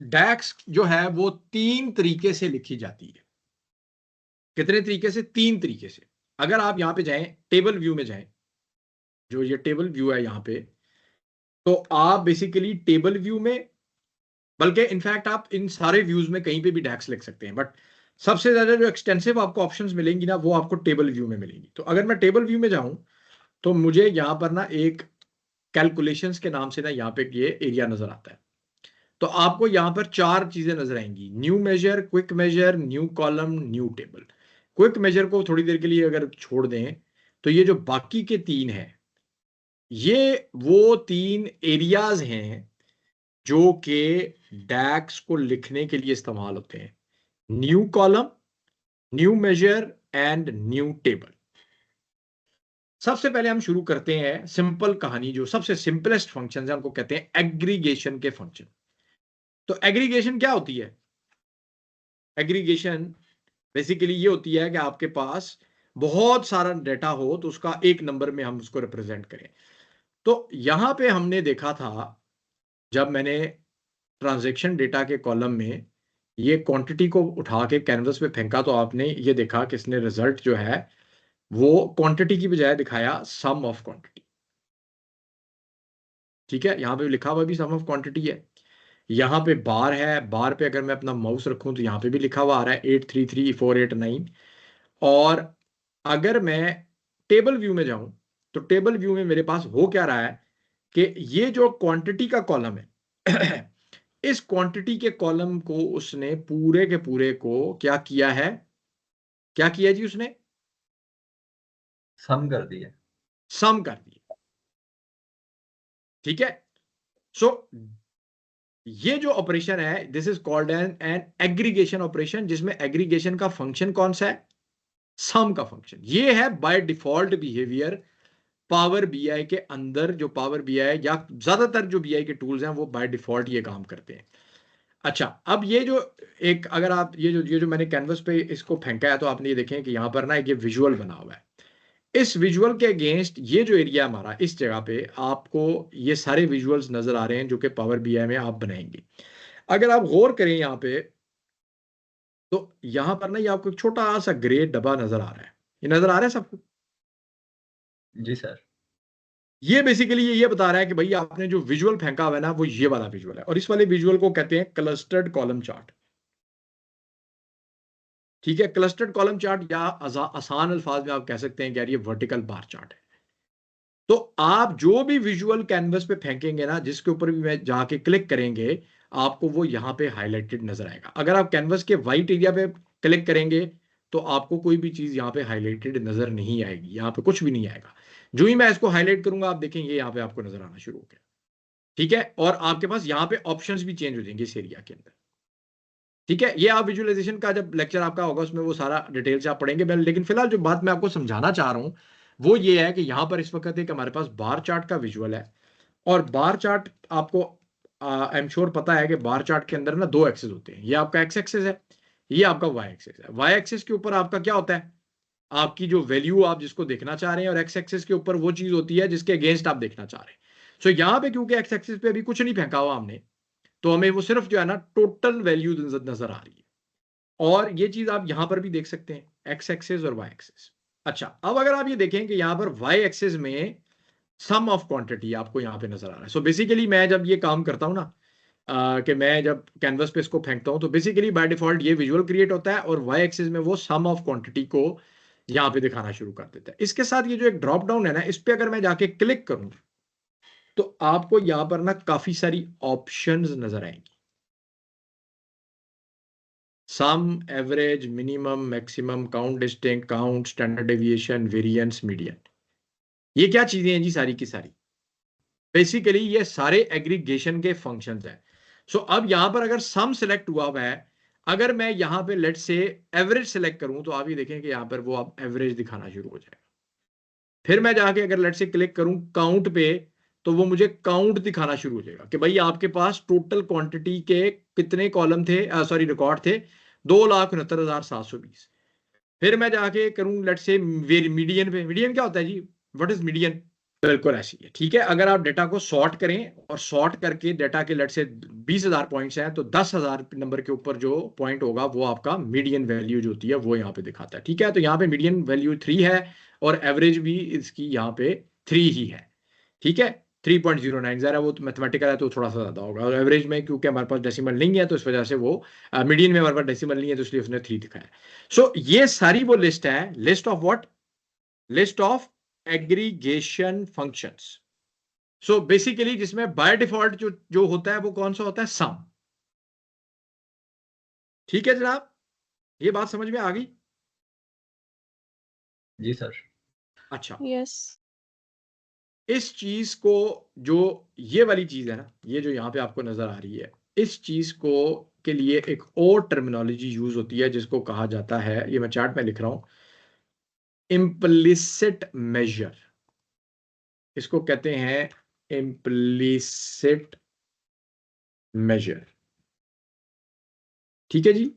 डैक्स जो है वो 3 तरीके से लिखी जाती है। कितने तरीके से? 3 तरीके से। अगर आप यहां पे जाएं, टेबल व्यू में जाएं, जो ये टेबल व्यू है यहां पे, तो आप बेसिकली टेबल व्यू में, बल्कि इनफैक्ट आप इन सारे व्यूज में कहीं पे भी डैक्स लिख सकते हैं, बट सबसे ज्यादा जो एक्सटेंसिव आपको ऑप्शंस मिलेंगी ना, वो आपको टेबल व्यू में मिलेंगी। तो अगर मैं टेबल व्यू में जाऊं, तो मुझे यहां पर ना एक कैलकुलेशंस के नाम से ना यहाँ पे ये एरिया नजर आता है। तो आपको यहां पर 4 चीजें नजर आएंगी: new measure, quick measure, new column, new table. Quick measure को थोड़ी देर के लिए अगर छोड़ दें, तो ये जो बाकी के 3 हैं, ये वो 3 एरियाज हैं जो कि डैक्स को लिखने के लिए इस्तेमाल होते हैं: new column, new measure and new table. सबसे पहले हम शुरू करते हैं सिंपल कहानी, जो सबसे सिंपलेस्ट फंक्शन है उनको कहते हैं एग्रीगेशन के फंक्शन। तो एग्रीगेशन क्या होती है? एग्रीगेशन बेसिकली ये होती है कि आपके पास बहुत सारा डेटा हो तो उसका एक नंबर में हम उसको रिप्रेजेंट करें। तो यहां पे हमने देखा था, जब मैंने ट्रांजैक्शन डेटा के कॉलम में ये क्वांटिटी को उठा के कैनवस पे फेंका, तो आपने ये देखा कि इसने रिजल्ट जो है वो क्वांटिटी की बजाय दिखाया सम ऑफ क्वांटिटी। ठीक है, यहां पे लिखा हुआ भी सम ऑफ क्वांटिटी है। यहाँ पे बार है, बार पे अगर मैं अपना माउस रखूं तो यहाँ पे भी लिखा हुआ आ रहा है 833489। और अगर मैं टेबल व्यू में जाऊं, तो टेबल व्यू में मेरे पास हो क्या रहा है कि ये जो क्वांटिटी का कॉलम है इस क्वांटिटी के कॉलम को उसने पूरे के पूरे को क्या किया है? क्या किया जी उसने? सम कर दिया। सम कर दिया। ठीक है। सो ये जो ऑपरेशन है, this is called an an aggregation operation, जिसमें एग्रीगेशन का फंक्शन कौन सा है? सम का फंक्शन। ये है by default behaviour Power BI के अंदर। जो पावर बीआई या ज्यादातर जो बीआई के टूल्स हैं वो बाय डिफॉल्ट ये काम करते हैं। अच्छा, अब ये जो एक, अगर आप ये जो मैंने कैनवस पे इसको फेंका है, तो आपने ये देखें कि यहां पर ना एक ये विजुअल बना हुआ है। इस विजुअल के अगेंस्ट ये जो एरिया हमारा, इस जगह पे आपको ये सारे विजुअल्स नजर आ रहे हैं जो कि पावर बीआई में आप बनाएंगे। अगर आप गौर करें यहाँ पे, तो यहां पर ना ये आपको एक छोटा सा ग्रे डब्बा नजर आ रहा है। ये नजर आ रहा है सबको? जी सर। ये बेसिकली ये बता रहा है कि भाई आपने जो विजुअल फेंका हुआ है ना, वो ये वाला विजुअल है, और इस वाले विजुअल को कहते हैं क्लस्टर्ड कॉलम चार्ट। ठीक है, क्लस्टर्ड कॉलम चार्ट, या आसान अल्फाज में आप कह सकते हैं कि यार ये वर्टिकल बार चार्ट है। तो आप जो भी विजुअल कैनवस पे फेंकेंगे ना, जिसके ऊपर भी मैं जाके क्लिक करेंगे, आपको वो यहां पे हाईलाइटेड नजर आएगा। अगर आप कैनवस के व्हाइट एरिया पे क्लिक करेंगे, तो आपको कोई भी चीज यहाँ पे हाईलाइटेड नजर नहीं आएगी, यहाँ पे कुछ भी नहीं आएगा। जो ही मैं इसको हाईलाइट करूंगा, आप देखेंगे यहाँ पे आपको नजर आना शुरू हो गया। ठीक है, और आपके पास यहाँ पे ऑप्शंस भी चेंज हो जाएंगे इस एरिया के अंदर। ठीक है, ये आप विजुअलाइजेशन का जब लेक्चर आपका होगा उसमें वो सारा डिटेल से आप पढ़ेंगे। मैं लेकिन फिलहाल जो बात मैं आपको समझाना चाह रहा हूं वो ये है कि यहाँ पर इस वक्त एक हमारे पास बार चार्ट का विजुअल है। और बार चार्ट आपको आई एम श्योर पता है कि बार चार्ट के अंदर ना 2 एक्सेस होते हैं। ये आपका एक्स एक्सेस है, ये आपका वाई एक्सेस है। वाई एक्सेस के ऊपर आपका क्या होता है? आपकी जो वैल्यू आप जिसको देखना चाह रहे हैं, और एक्स एक्सेस के ऊपर वो चीज होती है जिसके अगेंस्ट आप देखना चाह रहे हैं। सो यहाँ पे क्योंकि एक्स एक्सेस पे अभी कुछ नहीं फेंका हुआ हमने, तो हमें वो सिर्फ जो है ना टोटल वैल्यू नजर आ रही है। और ये चीज आप यहां पर भी देख सकते हैं, एक्स एक्सेस और वाई एक्सेस। अच्छा, अब अगर आप ये देखें कि यहां पर वाई एक्सेस में सम ऑफ क्वांटिटी आपको यहां पे नजर आ रहा है। सो बेसिकली मैं जब ये काम करता हूं ना, कि मैं जब कैनवस पे इसको फेंकता हूं, तो बेसिकली बाय डिफॉल्ट ये विजुअल क्रिएट होता है, और वाई एक्सिस में वो सम ऑफ क्वांटिटी को यहां पे दिखाना शुरू कर देता है। इसके साथ ये जो एक ड्रॉप डाउन है ना, इस पे अगर मैं जाके क्लिक करूं, तो आपको यहां पर ना काफी सारी ऑप्शंस नजर आएंगी: sum, average, minimum, maximum, count distinct, count, standard deviation, variance, median. ये क्या चीजें हैं जी? सारी की सारी बेसिकली ये सारे एग्रीगेशन के फंक्शंस हैं। सो अब यहां पर अगर सम सिलेक्ट हुआ हुआ है, अगर मैं यहां पे लेट से एवरेज सिलेक्ट करूं, तो आप ये देखें कि यहां पर वो आप एवरेज दिखाना शुरू हो जाएगा। फिर मैं जाके अगर लेट से क्लिक करूं काउंट पे, तो वो मुझे काउंट दिखाना शुरू हो जाएगा कि भाई आपके पास टोटल क्वांटिटी के कितने कॉलम थे, सॉरी रिकॉर्ड थे, 2,69,720। फिर मैं जाके करूं लेट से मीडियन पे। मीडियन क्या होता है जी? What is median? बिल्कुल ऐसी है, ठीक है। अगर आप डेटा को सॉर्ट करें और सॉर्ट करके डेटा के लेट से 20,000 पॉइंट्स हैं, तो 10,000 नंबर के ऊपर जो पॉइंट होगा वो आपका मीडियन वैल्यू जो होती है वो यहाँ पे दिखाता है, ठीक है। तो यहाँ पे मीडियन वैल्यू 3 है और एवरेज भी इसकी यहाँ पे 3 ही है, ठीक है। 3.09 ज़रा वो तो मैथमेटिकल है तो थोड़ा सा ज़्यादा होगा, और एवरेज में क्योंकि हमारे पास डेसिमल नहीं है तो इस वजह से वो मीडियन में हमारे पास डेसिमल नहीं है तो इसलिए उसने 3 दिखाया। सो ये सारी वो लिस्ट है, list of what, list of aggregation functions. So basically जिसमें बाय डिफॉल्ट जो जो होता है वो कौन सा होता है, सम। ठीक है जनाब, ये बात समझ में आ गई? जी सर। अच्छा, यस। इस चीज को, जो ये वाली चीज है ना, ये जो यहां पे आपको नजर आ रही है, इस चीज को के लिए एक और टर्मिनोलॉजी यूज होती है जिसको कहा जाता है, ये मैं चार्ट में लिख रहा हूं, इम्प्लिसिट मेजर। इसको कहते हैं इम्प्लिसिट मेजर, ठीक है जी।